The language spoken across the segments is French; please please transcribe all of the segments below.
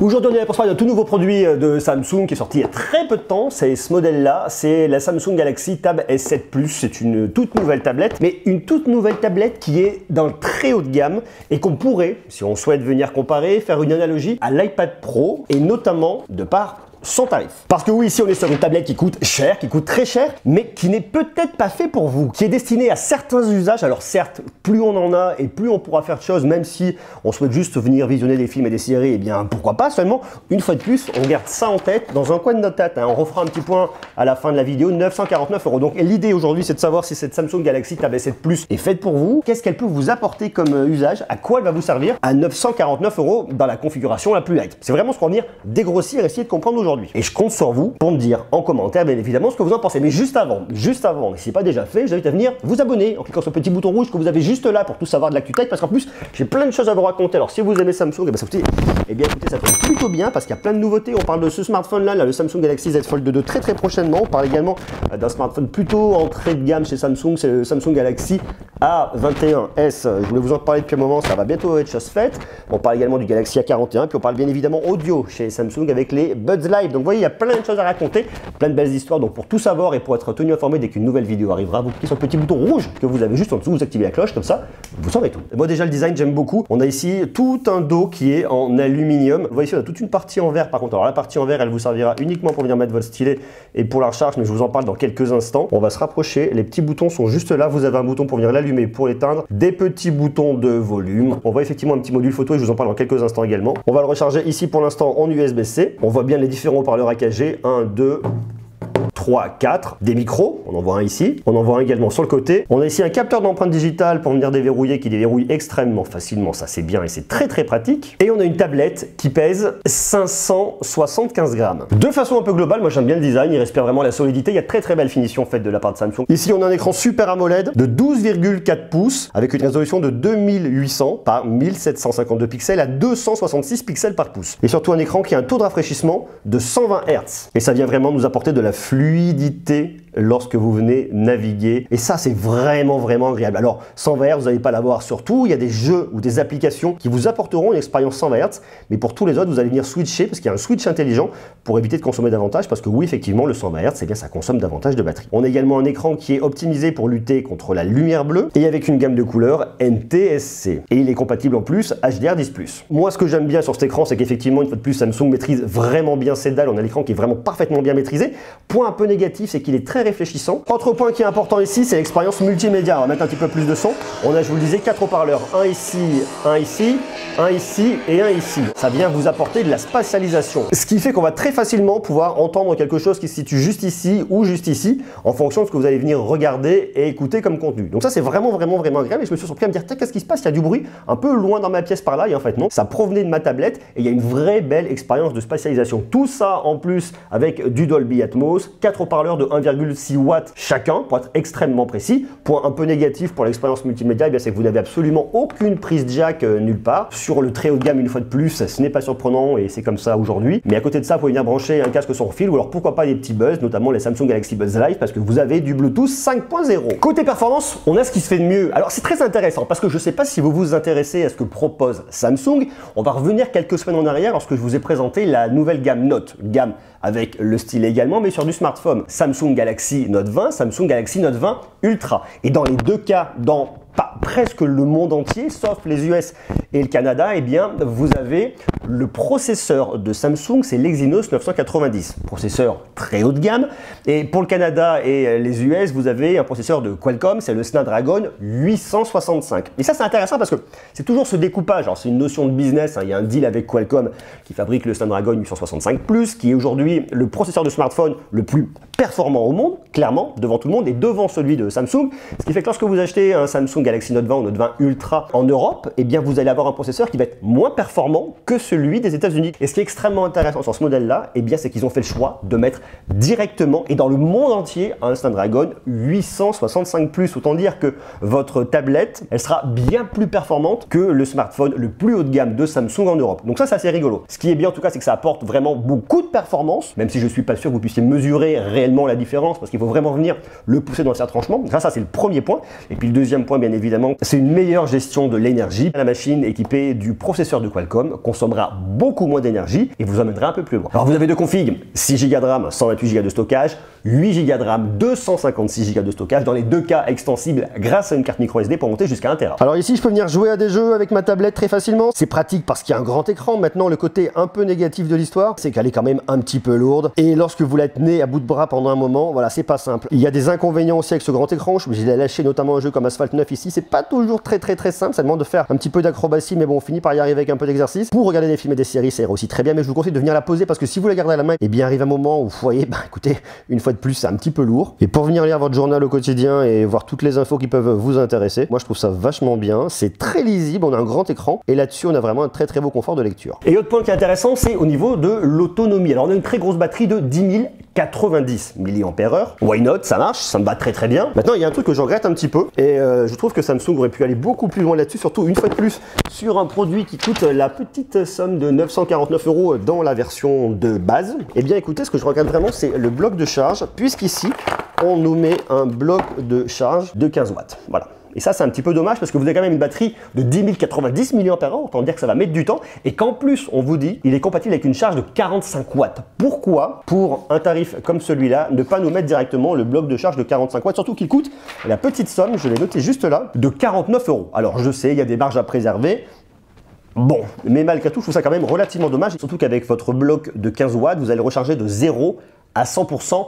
Aujourd'hui, on est là pour se parler d'un tout nouveau produit de Samsung qui est sorti il y a très peu de temps. C'est ce modèle-là, c'est la Samsung Galaxy Tab S7 Plus. C'est une toute nouvelle tablette, mais une toute nouvelle tablette qui est dans le très haut de gamme et qu'on pourrait, si on souhaite venir comparer, faire une analogie à l'iPad Pro et notamment de par son tarif. Parce que oui, ici on est sur une tablette qui coûte cher, qui coûte très cher, mais qui n'est peut-être pas fait pour vous, qui est destinée à certains usages. Alors certes, plus on en a et plus on pourra faire de choses, même si on souhaite juste venir visionner des films et des séries, eh bien pourquoi pas, seulement une fois de plus, on garde ça en tête dans un coin de notre tête. On refera un petit point à la fin de la vidéo, 949 €. Donc l'idée aujourd'hui, c'est de savoir si cette Samsung Galaxy Tab S7 Plus est faite pour vous, qu'est-ce qu'elle peut vous apporter comme usage, à quoi elle va vous servir à 949 € dans la configuration la plus light. C'est vraiment ce qu'on va venir dégrossir et essayer de comprendre aujourd'hui. Et je compte sur vous pour me dire en commentaire, bien évidemment, ce que vous en pensez. Mais juste avant, si ce n'est pas déjà fait, je vous invite à venir vous abonner en cliquant sur le petit bouton rouge que vous avez juste là pour tout savoir de l'actu tech, parce qu'en plus, j'ai plein de choses à vous raconter. Alors, si vous aimez Samsung, écoutez, ça tombe plutôt bien parce qu'il y a plein de nouveautés. On parle de ce smartphone-là, le Samsung Galaxy Z Fold 2 très prochainement. On parle également d'un smartphone plutôt entrée de gamme chez Samsung, c'est le Samsung Galaxy A21s. Je voulais vous en parler depuis un moment, ça va bientôt être chose faite. On parle également du Galaxy A41, puis on parle bien évidemment audio chez Samsung avec les Buds Live. Donc vous voyez, il y a plein de choses à raconter, plein de belles histoires. Donc pour tout savoir et pour être tenu informé dès qu'une nouvelle vidéo arrivera, vous cliquez sur le petit bouton rouge que vous avez juste en dessous, vous activez la cloche, comme ça, vous saurez tout. Et moi déjà le design, j'aime beaucoup. On a ici tout un dos qui est en aluminium. Vous voyez ici, on a toute une partie en verre par contre. Alors la partie en verre, elle vous servira uniquement pour venir mettre votre stylet et pour la recharge, mais je vous en parle dans quelques instants. On va se rapprocher, les petits boutons sont juste là. Vous avez un bouton pour venir l'allumer, pour l'éteindre, des petits boutons de volume. On voit effectivement un petit module photo et je vous en parle dans quelques instants également. On va le recharger ici pour l'instant en USB-C. On voit bien les différents haut-parleurs AKG, 1, 2, 3, 4, des micros, on en voit un ici, on en voit un également sur le côté. On a ici un capteur d'empreinte digitale pour venir déverrouiller, qui déverrouille extrêmement facilement, ça c'est bien et c'est très pratique. Et on a une tablette qui pèse 575 grammes. De façon un peu globale, moi j'aime bien le design, il respire vraiment la solidité, il y a très belle finition faite de la part de Samsung. Ici on a un écran Super AMOLED de 12,4 pouces avec une résolution de 2800 par 1752 pixels à 266 pixels par pouce. Et surtout un écran qui a un taux de rafraîchissement de 120 Hz. Et ça vient vraiment nous apporter de la fluidité lorsque vous venez naviguer, et ça c'est vraiment agréable. Alors 120 Hz vous n'allez pas l'avoir sur tout, il y a des jeux ou des applications qui vous apporteront une expérience 120 Hz, mais pour tous les autres vous allez venir switcher parce qu'il y a un switch intelligent pour éviter de consommer davantage, parce que oui effectivement le 120 Hz c'est bien, ça consomme davantage de batterie. On a également un écran qui est optimisé pour lutter contre la lumière bleue et avec une gamme de couleurs NTSC, et il est compatible en plus HDR10+. Moi ce que j'aime bien sur cet écran, c'est qu'effectivement une fois de plus Samsung maîtrise vraiment bien ses dalles. On a l'écran qui est vraiment parfaitement bien maîtrisé. Point un peu négatif, c'est qu'il est très réfléchissant. Autre point qui est important ici, c'est l'expérience multimédia. On va mettre un petit peu plus de son. On a, je vous le disais, 4 haut-parleurs. Un ici, un ici, un ici et un ici. Ça vient vous apporter de la spatialisation. Ce qui fait qu'on va très facilement pouvoir entendre quelque chose qui se situe juste ici ou juste ici, en fonction de ce que vous allez venir regarder et écouter comme contenu. Donc ça, c'est vraiment agréable. Et je me suis surpris à me dire, qu'est-ce qui se passe? Il y a du bruit un peu loin dans ma pièce par là. Et en fait, non. Ça provenait de ma tablette et il y a une vraie belle expérience de spatialisation. Tout ça en plus avec du Dolby Atmos, 4 haut-parleurs de 1,6 watts chacun, pour être extrêmement précis. Point un peu négatif pour l'expérience multimédia, c'est que vous n'avez absolument aucune prise jack nulle part. Sur le très haut de gamme, une fois de plus, ce n'est pas surprenant et c'est comme ça aujourd'hui. Mais à côté de ça, vous pouvez venir brancher un casque sans fil ou alors pourquoi pas des petits buzz, notamment les Samsung Galaxy Buds Live, parce que vous avez du Bluetooth 5.0. Côté performance, on a ce qui se fait de mieux. Alors c'est très intéressant parce que je ne sais pas si vous vous intéressez à ce que propose Samsung. On va revenir quelques semaines en arrière lorsque je vous ai présenté la nouvelle gamme Note, gamme avec le stylet également, mais sur du smartphone. Samsung Galaxy Note 20, Samsung Galaxy Note 20 Ultra. Et dans les deux cas, dans presque le monde entier, sauf les US et le Canada, eh bien, vous avez le processeur de Samsung, c'est l'Exynos 990. Processeur très haut de gamme. Et pour le Canada et les US, vous avez un processeur de Qualcomm, c'est le Snapdragon 865. Et ça, c'est intéressant parce que c'est toujours ce découpage. Alors, c'est une notion de business. Il y a un deal avec Qualcomm qui fabrique le Snapdragon 865 Plus, qui est aujourd'hui le processeur de smartphone le plus performant au monde, clairement, devant tout le monde et devant celui de Samsung. Ce qui fait que lorsque vous achetez un Samsung Galaxy Note 20 ou Note 20 Ultra en Europe, eh bien vous allez avoir un processeur qui va être moins performant que celui des États-Unis. Et ce qui est extrêmement intéressant sur ce modèle-là, eh bien c'est qu'ils ont fait le choix de mettre directement et dans le monde entier un Snapdragon 865 Plus. Autant dire que votre tablette, elle sera bien plus performante que le smartphone le plus haut de gamme de Samsung en Europe. Donc ça, c'est assez rigolo. Ce qui est bien en tout cas, c'est que ça apporte vraiment beaucoup de performance, même si je suis pas sûr que vous puissiez mesurer réellement la différence, parce qu'il faut vraiment venir le pousser dans le retranchement. Ça c'est le premier point. Et puis le deuxième point, bien évidemment, c'est une meilleure gestion de l'énergie. La machine équipée du processeur de Qualcomm consommera beaucoup moins d'énergie et vous emmènera un peu plus loin. Alors vous avez deux configs, 6 Go de RAM, 128 Go de stockage, 8 Go de RAM, 256 Go de stockage, dans les deux cas extensibles grâce à une carte micro SD pour monter jusqu'à 1 Tera. Alors ici, je peux venir jouer à des jeux avec ma tablette très facilement. C'est pratique parce qu'il y a un grand écran. Maintenant, le côté un peu négatif de l'histoire, c'est qu'elle est quand même un petit peu lourde. Et lorsque vous la tenez à bout de bras pendant un moment, voilà, c'est pas simple. Il y a des inconvénients aussi avec ce grand écran. Je suis obligé de la lâcher, notamment un jeu comme Asphalt 9 ici. C'est pas toujours très simple. Ça demande de faire un petit peu d'acrobatie, mais bon, on finit par y arriver avec un peu d'exercice. Pour regarder des films et des séries, ça ira aussi très bien. Mais je vous conseille de venir la poser parce que si vous la gardez à la main, et bien arrive un moment où vous voyez, bah écoutez, une fois de plus, c'est un petit peu lourd. Et pour venir lire votre journal au quotidien et voir toutes les infos qui peuvent vous intéresser, moi je trouve ça vachement bien. C'est très lisible, on a un grand écran et là-dessus on a vraiment un très beau confort de lecture. Et autre point qui est intéressant, c'est au niveau de l'autonomie. Alors on a une très grosse batterie de 10 090 mAh. Why not? Ça marche, ça me va très bien. Maintenant, il y a un truc que je regrette un petit peu et je trouve que Samsung aurait pu aller beaucoup plus loin là-dessus, surtout une fois de plus sur un produit qui coûte la petite somme de 949 € dans la version de base. Et bien écoutez, ce que je regrette vraiment, c'est le bloc de charge, puisqu'ici, on nous met un bloc de charge de 15 watts. Voilà. Et ça, c'est un petit peu dommage parce que vous avez quand même une batterie de 10 090 mAh, autant dire que ça va mettre du temps, et qu'en plus, on vous dit, il est compatible avec une charge de 45 watts. Pourquoi, pour un tarif comme celui-là, ne pas nous mettre directement le bloc de charge de 45 watts, surtout qu'il coûte la petite somme, je l'ai noté juste là, de 49 €. Alors je sais, il y a des marges à préserver. Bon, mais malgré tout, je trouve ça quand même relativement dommage, surtout qu'avec votre bloc de 15 watts, vous allez recharger de 0 à 100%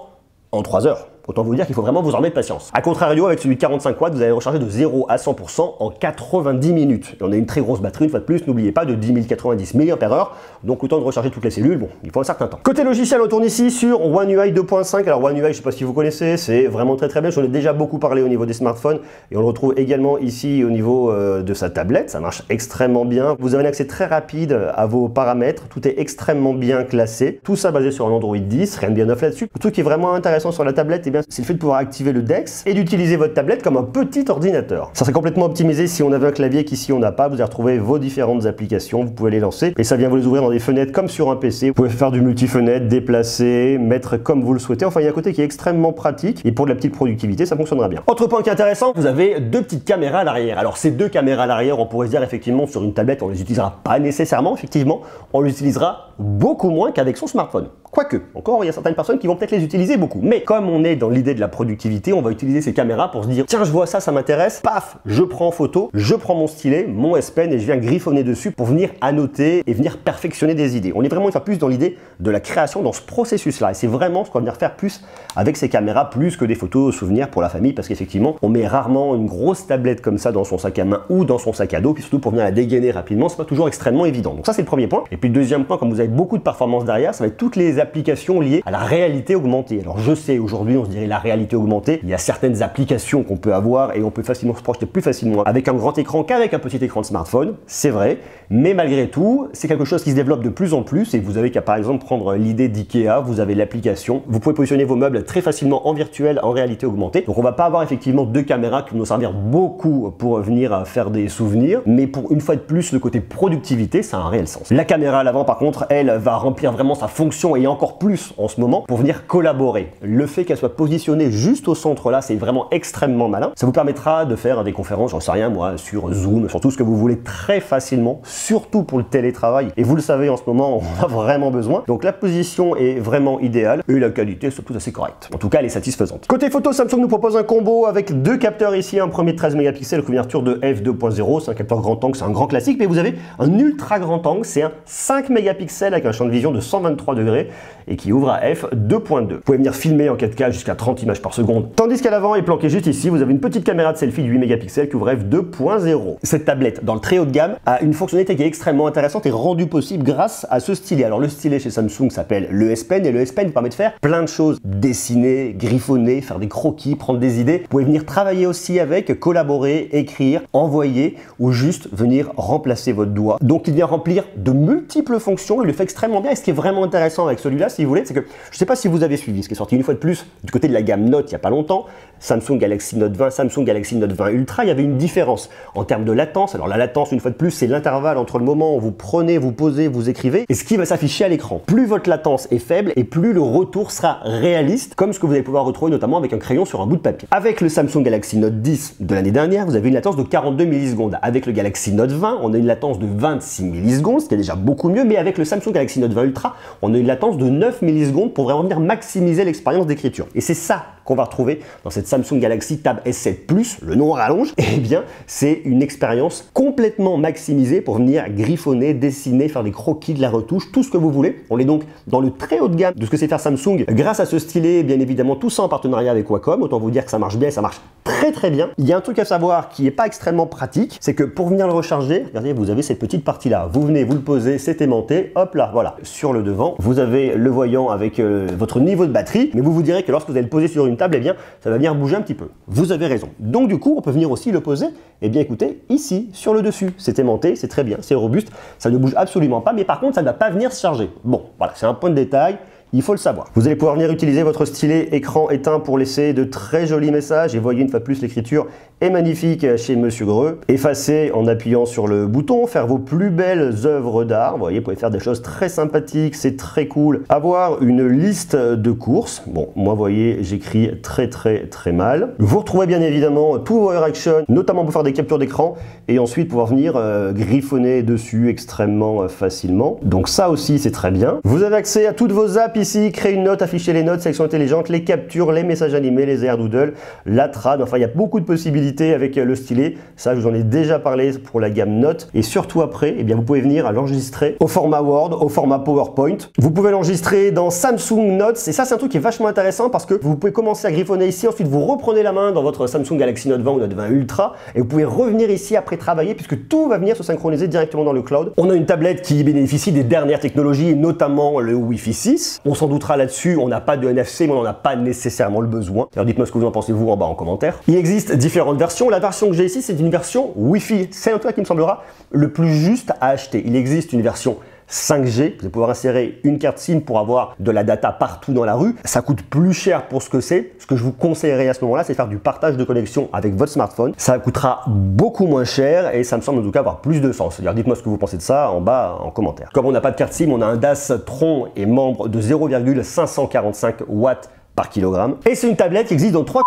en 3 heures. Autant vous dire qu'il faut vraiment vous armer de patience. A contrario, avec celui de 45 watts, vous allez recharger de 0 à 100% en 90 minutes. Et on a une très grosse batterie, une fois de plus, n'oubliez pas, de 10 090 mAh, donc autant de recharger toutes les cellules, bon, il faut un certain temps. Côté logiciel, on tourne ici sur One UI 2.5. Alors One UI, je ne sais pas si vous connaissez, c'est vraiment très bien, j'en ai déjà beaucoup parlé au niveau des smartphones, et on le retrouve également ici au niveau de sa tablette, ça marche extrêmement bien. Vous avez un accès très rapide à vos paramètres, tout est extrêmement bien classé, tout ça basé sur un Android 10, rien de bien neuf là-dessus. Le truc qui est vraiment intéressant sur la tablette, eh bien, c'est le fait de pouvoir activer le DeX et d'utiliser votre tablette comme un petit ordinateur. Ça serait complètement optimisé si on avait un clavier qu'ici on n'a pas. Vous allez retrouver vos différentes applications, vous pouvez les lancer et ça vient vous les ouvrir dans des fenêtres comme sur un PC. Vous pouvez faire du multi-fenêtre, déplacer, mettre comme vous le souhaitez. Enfin, il y a un côté qui est extrêmement pratique et pour de la petite productivité, ça fonctionnera bien. Autre point qui est intéressant, vous avez deux petites caméras à l'arrière. Alors ces deux caméras à l'arrière, on pourrait se dire effectivement sur une tablette, on les utilisera pas nécessairement, effectivement, on l'utilisera beaucoup moins qu'avec son smartphone. Quoique, encore, il y a certaines personnes qui vont peut-être les utiliser beaucoup. Mais comme on est dans l'idée de la productivité, on va utiliser ces caméras pour se dire tiens, je vois ça, ça m'intéresse, paf, je prends en photo, je prends mon stylet, mon S Pen et je viens griffonner dessus pour venir annoter et venir perfectionner des idées. On est vraiment une fois plus dans l'idée de la création dans ce processus-là. Et c'est vraiment ce qu'on va venir faire plus avec ces caméras, plus que des photos souvenirs pour la famille, parce qu'effectivement, on met rarement une grosse tablette comme ça dans son sac à main ou dans son sac à dos, puis surtout pour venir la dégainer rapidement, c'est pas toujours extrêmement évident. Donc ça, c'est le premier point. Et puis le deuxième point, comme vous avez beaucoup de performance derrière, ça va être toutes les applications liées à la réalité augmentée. Alors je sais, aujourd'hui on se dirait la réalité augmentée, il y a certaines applications qu'on peut avoir et on peut facilement se projeter plus facilement avec un grand écran qu'avec un petit écran de smartphone, c'est vrai, mais malgré tout, c'est quelque chose qui se développe de plus en plus et vous avez qu'à par exemple prendre l'idée d'IKEA, vous avez l'application, vous pouvez positionner vos meubles très facilement en virtuel, en réalité augmentée, donc on va pas avoir effectivement deux caméras qui vont nous servir beaucoup pour venir faire des souvenirs, mais pour une fois de plus le côté productivité, ça a un réel sens. La caméra à l'avant par contre, elle va remplir vraiment sa fonction et encore plus en ce moment pour venir collaborer. Le fait qu'elle soit positionnée juste au centre là, c'est vraiment extrêmement malin. Ça vous permettra de faire des conférences, j'en sais rien moi, sur Zoom, sur tout ce que vous voulez très facilement, surtout pour le télétravail. Et vous le savez, en ce moment, on a vraiment besoin. Donc la position est vraiment idéale et la qualité surtout assez correcte. En tout cas, elle est satisfaisante. Côté photo, Samsung nous propose un combo avec deux capteurs ici, un premier de 13 mégapixels, couverture de f2.0, c'est un capteur grand angle, c'est un grand classique, mais vous avez un ultra grand angle, c'est un 5 mégapixels avec un champ de vision de 123 degrés et qui ouvre à f2.2. Vous pouvez venir filmer en 4K jusqu'à 30 images par seconde. Tandis qu'à l'avant et planqué juste ici, vous avez une petite caméra de selfie de 8 mégapixels qui ouvre f2.0. Cette tablette, dans le très haut de gamme, a une fonctionnalité qui est extrêmement intéressante et rendue possible grâce à ce stylet. Alors le stylet chez Samsung s'appelle le S Pen et le S Pen vous permet de faire plein de choses. Dessiner, griffonner, faire des croquis, prendre des idées. Vous pouvez venir travailler aussi avec, collaborer, écrire, envoyer ou juste venir remplacer votre doigt. Donc il vient remplir de multiples fonctions, il le fait extrêmement bien et ce qui est vraiment intéressant avec ce celui-là, si vous voulez, c'est que je ne sais pas si vous avez suivi ce qui est sorti une fois de plus du côté de la gamme Note il n'y a pas longtemps, Samsung Galaxy Note 20, Samsung Galaxy Note 20 Ultra, il y avait une différence en termes de latence. Alors la latence, une fois de plus, c'est l'intervalle entre le moment où vous prenez, vous posez, vous écrivez et ce qui va s'afficher à l'écran. Plus votre latence est faible et plus le retour sera réaliste, comme ce que vous allez pouvoir retrouver notamment avec un crayon sur un bout de papier. Avec le Samsung Galaxy Note 10 de l'année dernière, vous avez une latence de 42 millisecondes. Avec le Galaxy Note 20, on a une latence de 26 millisecondes, ce qui est déjà beaucoup mieux, mais avec le Samsung Galaxy Note 20 Ultra, on a une latence de 9 millisecondes pour vraiment venir maximiser l'expérience d'écriture. Et c'est ça qu'on va retrouver dans cette Samsung Galaxy Tab S7 Plus, le nom rallonge, eh bien c'est une expérience complètement maximisée pour venir griffonner, dessiner, faire des croquis, de la retouche, tout ce que vous voulez. On est donc dans le très haut de gamme de ce que c'est faire Samsung grâce à ce stylet, bien évidemment tout ça en partenariat avec Wacom. Autant vous dire que ça marche bien et ça marche très bien. Il y a un truc à savoir qui n'est pas extrêmement pratique, c'est que pour venir le recharger, regardez, vous avez cette petite partie là, vous venez, vous le posez, c'est aimanté, hop là, voilà. Sur le devant, vous avez le voyant avec votre niveau de batterie, mais vous direz que lorsque vous allez le poser sur une table, eh bien, ça va venir bouger un petit peu. Vous avez raison. Donc du coup, on peut venir aussi le poser, eh bien écoutez, ici, sur le dessus. C'est aimanté, c'est très bien, c'est robuste, ça ne bouge absolument pas, mais par contre, ça ne va pas venir se charger. Bon, voilà, c'est un point de détail. Il faut le savoir. Vous allez pouvoir venir utiliser votre stylet écran éteint pour laisser de très jolis messages. Et voyez une fois de plus, l'écriture est magnifique chez Monsieur Greux. Effacer en appuyant sur le bouton, faire vos plus belles œuvres d'art. Vous voyez, vous pouvez faire des choses très sympathiques, c'est très cool. Avoir une liste de courses. Bon, moi, vous voyez, j'écris très mal. Vous retrouvez bien évidemment tous vos actions, notamment pour faire des captures d'écran et ensuite pouvoir venir griffonner dessus extrêmement facilement. Donc ça aussi, c'est très bien. Vous avez accès à toutes vos apps ici, créer une note, afficher les notes, sélection intelligente, les captures, les messages animés, les AirDoodle, la trad, enfin il y a beaucoup de possibilités avec le stylet. Ça, je vous en ai déjà parlé pour la gamme Note. Et surtout après, eh bien, vous pouvez venir à l'enregistrer au format Word, au format PowerPoint. Vous pouvez l'enregistrer dans Samsung Notes. Et ça, c'est un truc qui est vachement intéressant parce que vous pouvez commencer à griffonner ici. Ensuite, vous reprenez la main dans votre Samsung Galaxy Note 20 ou Note 20 Ultra. Et vous pouvez revenir ici après travailler puisque tout va venir se synchroniser directement dans le cloud. On a une tablette qui bénéficie des dernières technologies, notamment le Wi-Fi 6. On s'en doutera là-dessus. On n'a pas de NFC, mais on n'en a pas nécessairement le besoin. Alors dites-moi ce que vous en pensez vous en bas en commentaire. Il existe différentes versions. La version que j'ai ici, c'est une version Wi-Fi. C'est un truc qui me semblera le plus juste à acheter. Il existe une version 5G, vous allez pouvoir insérer une carte SIM pour avoir de la data partout dans la rue. Ça coûte plus cher pour ce que c'est. Ce que je vous conseillerais à ce moment-là, c'est de faire du partage de connexion avec votre smartphone. Ça coûtera beaucoup moins cher et ça me semble en tout cas avoir plus de sens. C'est-à-dire, dites-moi ce que vous pensez de ça en bas en commentaire. Comme on n'a pas de carte SIM, on a un DAS Tron et membre de 0,545 watts par kilogramme. Et c'est une tablette qui existe dans 3.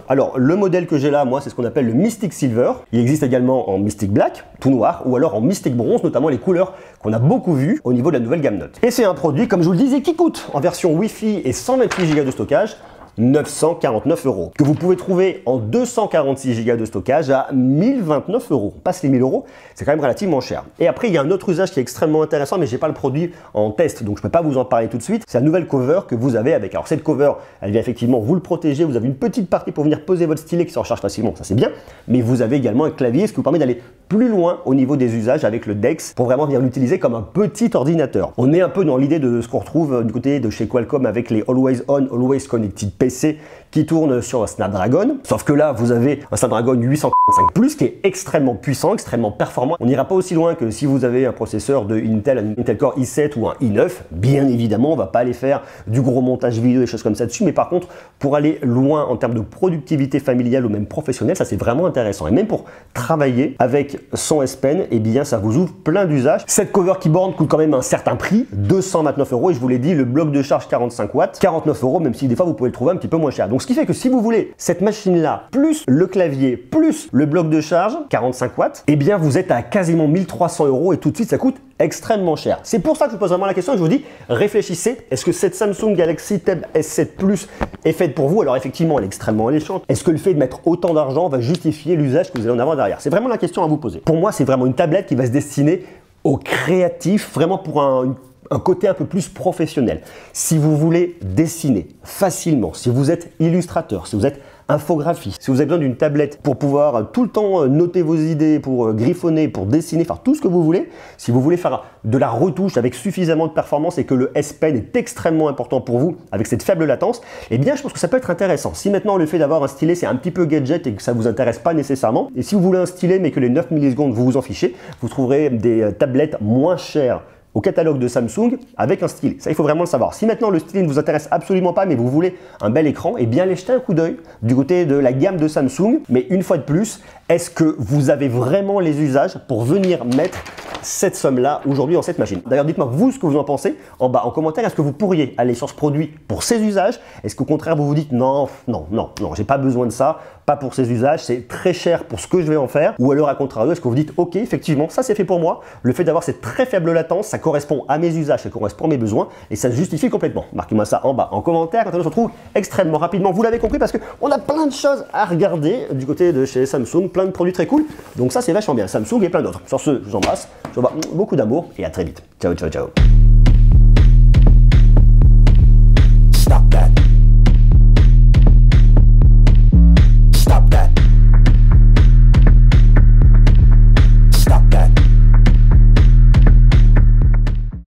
Alors, le modèle que j'ai là, moi, c'est ce qu'on appelle le Mystic Silver. Il existe également en Mystic Black, tout noir, ou alors en Mystic Bronze, notamment les couleurs qu'on a beaucoup vues au niveau de la nouvelle gamme Note. Et c'est un produit, comme je vous le disais, qui coûte en version Wi-Fi et 128 Go de stockage 949 €, que vous pouvez trouver en 246 Go de stockage à 1029 €. On passe les 1000 €, c'est quand même relativement cher. Et après, il y a un autre usage qui est extrêmement intéressant, mais j'ai pas le produit en test, donc je peux pas vous en parler tout de suite. C'est la nouvelle cover que vous avez avec. Alors cette cover, elle vient effectivement vous le protéger. Vous avez une petite partie pour venir poser votre stylet qui se recharge facilement, ça c'est bien. Mais vous avez également un clavier, ce qui vous permet d'aller plus loin au niveau des usages avec le DeX pour vraiment venir l'utiliser comme un petit ordinateur. On est un peu dans l'idée de ce qu'on retrouve du côté de chez Qualcomm avec les Always On, Always Connected PC qui tourne sur un Snapdragon. Sauf que là, vous avez un Snapdragon 845 Plus qui est extrêmement puissant, extrêmement performant. On n'ira pas aussi loin que si vous avez un processeur de Intel, un Intel Core i7 ou un i9. Bien évidemment, on va pas aller faire du gros montage vidéo, des choses comme ça dessus. Mais par contre, pour aller loin en termes de productivité familiale ou même professionnelle, ça c'est vraiment intéressant. Et même pour travailler avec son S Pen, eh bien ça vous ouvre plein d'usages. Cette cover keyboard coûte quand même un certain prix, 229 €. Et je vous l'ai dit, le bloc de charge 45 watts, 49 €, même si des fois vous pouvez le trouver un petit peu moins cher. Donc ce qui fait que si vous voulez cette machine-là, plus le clavier, plus le bloc de charge, 45 watts, eh bien vous êtes à quasiment 1300 € et tout de suite ça coûte extrêmement cher. C'est pour ça que je vous pose vraiment la question et je vous dis, réfléchissez, est-ce que cette Samsung Galaxy Tab S7 Plus est faite pour vous? Alors effectivement, elle est extrêmement alléchante. Est-ce que le fait de mettre autant d'argent va justifier l'usage que vous allez en avoir derrière? C'est vraiment la question à vous poser. Pour moi, c'est vraiment une tablette qui va se destiner aux créatifs, vraiment pour un côté un peu plus professionnel. Si vous voulez dessiner facilement, si vous êtes illustrateur, si vous êtes infographiste, si vous avez besoin d'une tablette pour pouvoir tout le temps noter vos idées, pour griffonner, pour dessiner, faire tout ce que vous voulez, si vous voulez faire de la retouche avec suffisamment de performance et que le S Pen est extrêmement important pour vous avec cette faible latence, eh bien je pense que ça peut être intéressant. Si maintenant le fait d'avoir un stylet c'est un petit peu gadget et que ça vous intéresse pas nécessairement, et si vous voulez un stylet mais que les 9 millisecondes vous vous en fichez, vous trouverez des tablettes moins chères au catalogue de Samsung avec un stylet. Ça, il faut vraiment le savoir. Si maintenant le stylet ne vous intéresse absolument pas, mais vous voulez un bel écran, et bien aller jeter un coup d'œil du côté de la gamme de Samsung. Mais une fois de plus, est-ce que vous avez vraiment les usages pour venir mettre cette somme-là aujourd'hui dans cette machine? D'ailleurs, dites-moi vous ce que vous en pensez en bas en commentaire. Est-ce que vous pourriez aller sur ce produit pour ses usages? Est-ce qu'au contraire, vous vous dites non, j'ai pas besoin de ça, pas pour ses usages, c'est très cher pour ce que je vais en faire? Ou alors à contrario, est-ce que vous dites ok, effectivement, ça c'est fait pour moi, le fait d'avoir cette très faible latence, ça correspond à mes usages, ça correspond à mes besoins et ça se justifie complètement? Marquez-moi ça en bas en commentaire. Maintenant, on se retrouve extrêmement rapidement, vous l'avez compris, parce qu'on a plein de choses à regarder du côté de chez Samsung, plein de produits très cool, donc ça c'est vachement bien, Samsung et plein d'autres. Sur ce, je vous embrasse, je vous envoie beaucoup d'amour et à très vite. Ciao, ciao, ciao.